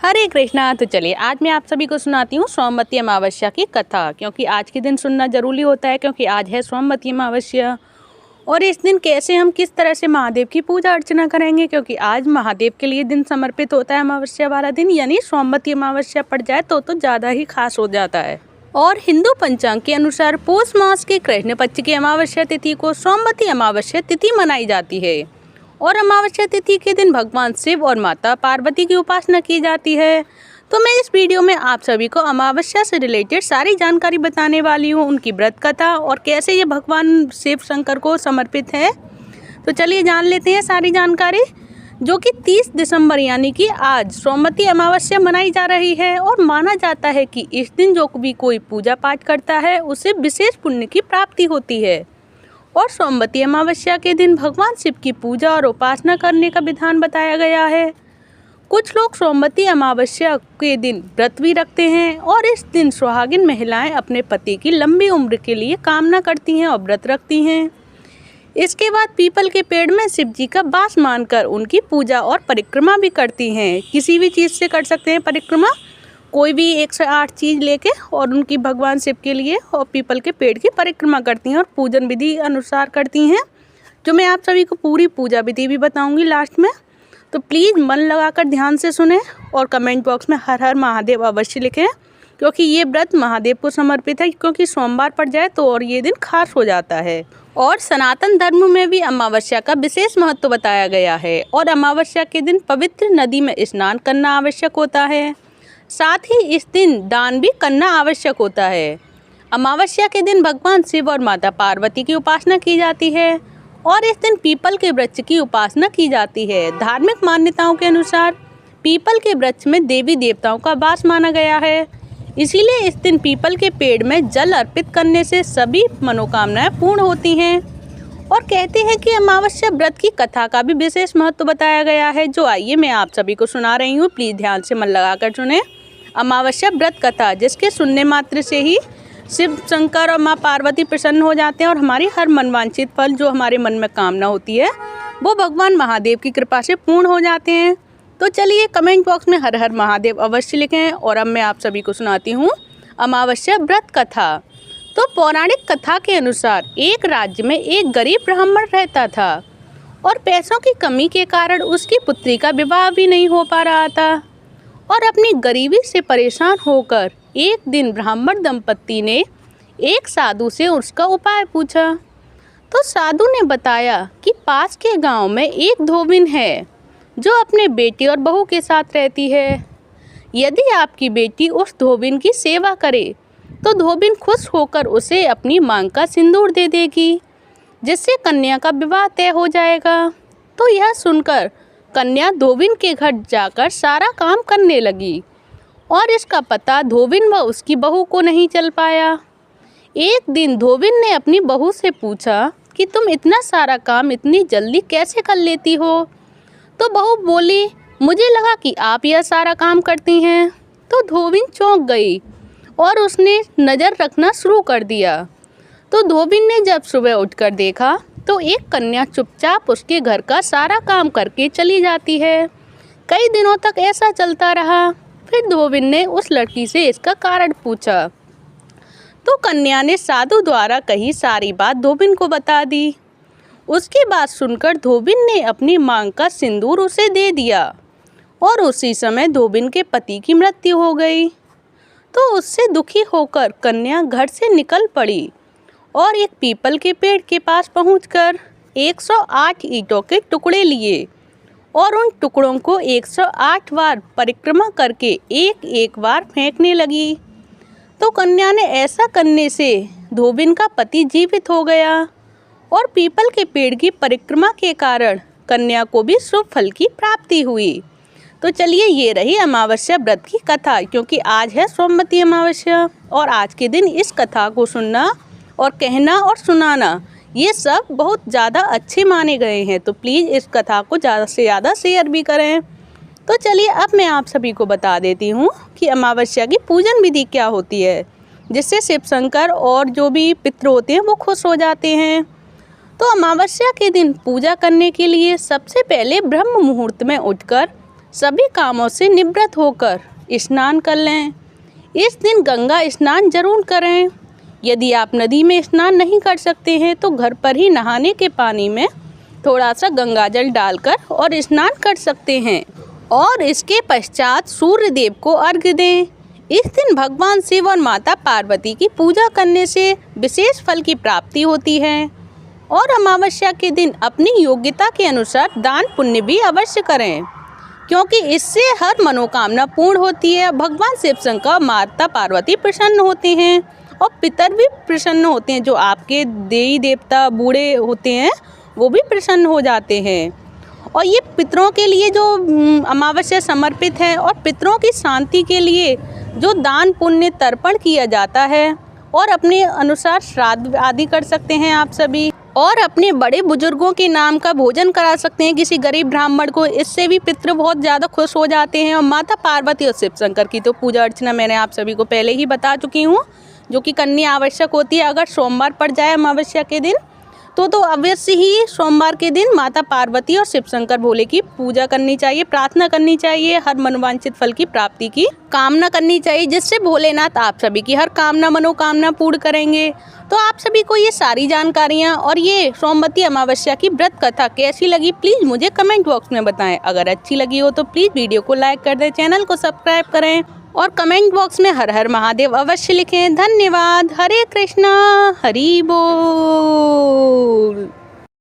हरे कृष्णा। तो चलिए आज मैं आप सभी को सुनाती हूँ सोमवती अमावस्या की कथा, क्योंकि आज के दिन सुनना जरूरी होता है, क्योंकि आज है सोमवती अमावस्या। और इस दिन कैसे हम किस तरह से महादेव की पूजा अर्चना करेंगे, क्योंकि आज महादेव के लिए दिन समर्पित होता है अमावस्या वाला दिन, यानी सोमवती अमावस्या पड़ जाए तो ज़्यादा ही खास हो जाता है। और हिंदू पंचांग के अनुसार पौष मास के कृष्ण पक्ष की अमावस्या तिथि को सोमवती अमावस्या तिथि मनाई जाती है। और अमावस्या तिथि के दिन भगवान शिव और माता पार्वती की उपासना की जाती है। तो मैं इस वीडियो में आप सभी को अमावस्या से रिलेटेड सारी जानकारी बताने वाली हूँ, उनकी व्रत कथा और कैसे ये भगवान शिव शंकर को समर्पित है। तो चलिए जान लेते हैं सारी जानकारी, जो कि 30 दिसंबर यानी कि आज सोमवती अमावस्या मनाई जा रही है। और माना जाता है कि इस दिन जो भी कोई पूजा पाठ करता है उसे विशेष पुण्य की प्राप्ति होती है। और सोमवती अमावस्या के दिन भगवान शिव की पूजा और उपासना करने का विधान बताया गया है। कुछ लोग सोमवती अमावस्या के दिन व्रत भी रखते हैं और इस दिन सुहागिन महिलाएं अपने पति की लंबी उम्र के लिए कामना करती हैं और व्रत रखती हैं। इसके बाद पीपल के पेड़ में शिव जी का वास मानकर उनकी पूजा और परिक्रमा भी करती हैं। किसी भी चीज़ से कर सकते हैं परिक्रमा, कोई भी 108 चीज़ लेके और उनकी भगवान शिव के लिए और पीपल के पेड़ की परिक्रमा करती हैं और पूजन विधि अनुसार करती हैं, जो मैं आप सभी को पूरी पूजा विधि भी बताऊंगी लास्ट में। तो प्लीज़ मन लगाकर ध्यान से सुने और कमेंट बॉक्स में हर हर महादेव अवश्य लिखें, क्योंकि ये व्रत महादेव को समर्पित है, क्योंकि सोमवार पड़ जाए तो और ये दिन खास हो जाता है। और सनातन धर्म में भी अमावस्या का विशेष महत्व बताया गया है। और अमावस्या के दिन पवित्र नदी में स्नान करना आवश्यक होता है। साथ ही इस दिन दान भी करना आवश्यक होता है। अमावस्या के दिन भगवान शिव और माता पार्वती की उपासना की जाती है और इस दिन पीपल के वृक्ष की उपासना की जाती है। धार्मिक मान्यताओं के अनुसार पीपल के वृक्ष में देवी देवताओं का वास माना गया है, इसीलिए इस दिन पीपल के पेड़ में जल अर्पित करने से सभी मनोकामनाएं पूर्ण होती हैं। और कहते हैं कि अमावस्या व्रत की कथा का भी विशेष महत्व बताया गया है, जो आइए मैं आप सभी को सुना रही हूँ। प्लीज़ ध्यान से मन लगाकर सुने। अमावस्या व्रत कथा, जिसके सुनने मात्र से ही शिव शंकर और माँ पार्वती प्रसन्न हो जाते हैं और हमारी हर मनवांछित फल जो हमारे मन में कामना होती है वो भगवान महादेव की कृपा से पूर्ण हो जाते हैं। तो चलिए कमेंट बॉक्स में हर हर महादेव अवश्य लिखें। और अब मैं आप सभी को सुनाती हूँ अमावस्या व्रत कथा। तो पौराणिक कथा के अनुसार एक राज्य में एक गरीब ब्राह्मण रहता था और पैसों की कमी के कारण उसकी पुत्री का विवाह भी नहीं हो पा रहा था। और अपनी गरीबी से परेशान होकर एक दिन ब्राह्मण दंपत्ति ने एक साधु से उसका उपाय पूछा। तो साधु ने बताया कि पास के गांव में एक धोबिन है जो अपने बेटे और बहू के साथ रहती है। यदि आपकी बेटी उस धोबिन की सेवा करे तो धोबिन खुश होकर उसे अपनी मांग का सिंदूर दे देगी, जिससे कन्या का विवाह तय हो जाएगा। तो यह सुनकर कन्या धोबिन के घर जाकर सारा काम करने लगी और इसका पता धोबिन व उसकी बहू को नहीं चल पाया। एक दिन धोबिन ने अपनी बहू से पूछा कि तुम इतना सारा काम इतनी जल्दी कैसे कर लेती हो। तो बहू बोली, मुझे लगा कि आप यह सारा काम करती हैं। तो धोबिन चौंक गई और उसने नज़र रखना शुरू कर दिया। तो धोबिन ने जब सुबह उठकर देखा तो एक कन्या चुपचाप उसके घर का सारा काम करके चली जाती है। कई दिनों तक ऐसा चलता रहा। फिर धोबिन ने उस लड़की से इसका कारण पूछा तो कन्या ने साधु द्वारा कही सारी बात धोबिन को बता दी। उसकी बात सुनकर धोबिन ने अपनी मांग का सिंदूर उसे दे दिया और उसी समय धोबिन के पति की मृत्यु हो गई। तो उससे दुखी होकर कन्या घर से निकल पड़ी और एक पीपल के पेड़ के पास पहुंचकर 108 ईंटों के टुकड़े लिए और उन टुकड़ों को 108 बार परिक्रमा करके एक एक बार फेंकने लगी। तो कन्या ने ऐसा करने से धोबिन का पति जीवित हो गया और पीपल के पेड़ की परिक्रमा के कारण कन्या को भी शुभ फल की प्राप्ति हुई। तो चलिए ये रही अमावस्या व्रत की कथा, क्योंकि आज है सोमवती अमावस्या और आज के दिन इस कथा को सुनना और कहना और सुनाना ये सब बहुत ज़्यादा अच्छे माने गए हैं। तो प्लीज़ इस कथा को ज़्यादा से ज़्यादा शेयर भी करें। तो चलिए अब मैं आप सभी को बता देती हूँ कि अमावस्या की पूजन विधि क्या होती है, जिससे शिव शंकर और जो भी पितृ होते हैं वो खुश हो जाते हैं। तो अमावस्या के दिन पूजा करने के लिए सबसे पहले ब्रह्म मुहूर्त में उठकर सभी कामों से निवृत्त होकर स्नान कर लें। इस दिन गंगा स्नान जरूर करें। यदि आप नदी में स्नान नहीं कर सकते हैं तो घर पर ही नहाने के पानी में थोड़ा सा गंगा जल डालकर और स्नान कर सकते हैं। और इसके पश्चात सूर्य देव को अर्घ्य दें। इस दिन भगवान शिव और माता पार्वती की पूजा करने से विशेष फल की प्राप्ति होती है। और अमावस्या के दिन अपनी योग्यता के अनुसार दान पुण्य भी अवश्य करें, क्योंकि इससे हर मनोकामना पूर्ण होती है। भगवान शिव शंकर माता पार्वती प्रसन्न होते हैं और पितर भी प्रसन्न होते हैं। जो आपके देवी देवता बूढ़े होते हैं वो भी प्रसन्न हो जाते हैं। और ये पितरों के लिए जो अमावस्या समर्पित है और पितरों की शांति के लिए जो दान पुण्य तर्पण किया जाता है। और अपने अनुसार श्राद्ध आदि कर सकते हैं आप सभी। और अपने बड़े बुजुर्गों के नाम का भोजन करा सकते हैं किसी गरीब ब्राह्मण को। इससे भी पितृ बहुत ज़्यादा खुश हो जाते हैं। और माता पार्वती और शिव शंकर की तो पूजा अर्चना मैंने आप सभी को पहले ही बता चुकी हूँ, जो कि करनी आवश्यक होती है। अगर सोमवार पड़ जाए अमावस्या के दिन तो अवश्य ही सोमवार के दिन माता पार्वती और शिव शंकर भोले की पूजा करनी चाहिए, प्रार्थना करनी चाहिए, हर मनोवांछित फल की प्राप्ति की कामना करनी चाहिए, जिससे भोलेनाथ आप सभी की हर कामना मनोकामना पूर्ण करेंगे। तो आप सभी को ये सारी जानकारियाँ और ये सोमवती अमावस्या की व्रत कथा कैसी लगी प्लीज़ मुझे कमेंट बॉक्स में बताएं। अगर अच्छी लगी हो तो प्लीज़ वीडियो को लाइक कर दें, चैनल को सब्सक्राइब करें और कमेंट बॉक्स में हर हर महादेव अवश्य लिखें। धन्यवाद। हरे कृष्णा, हरि बोल।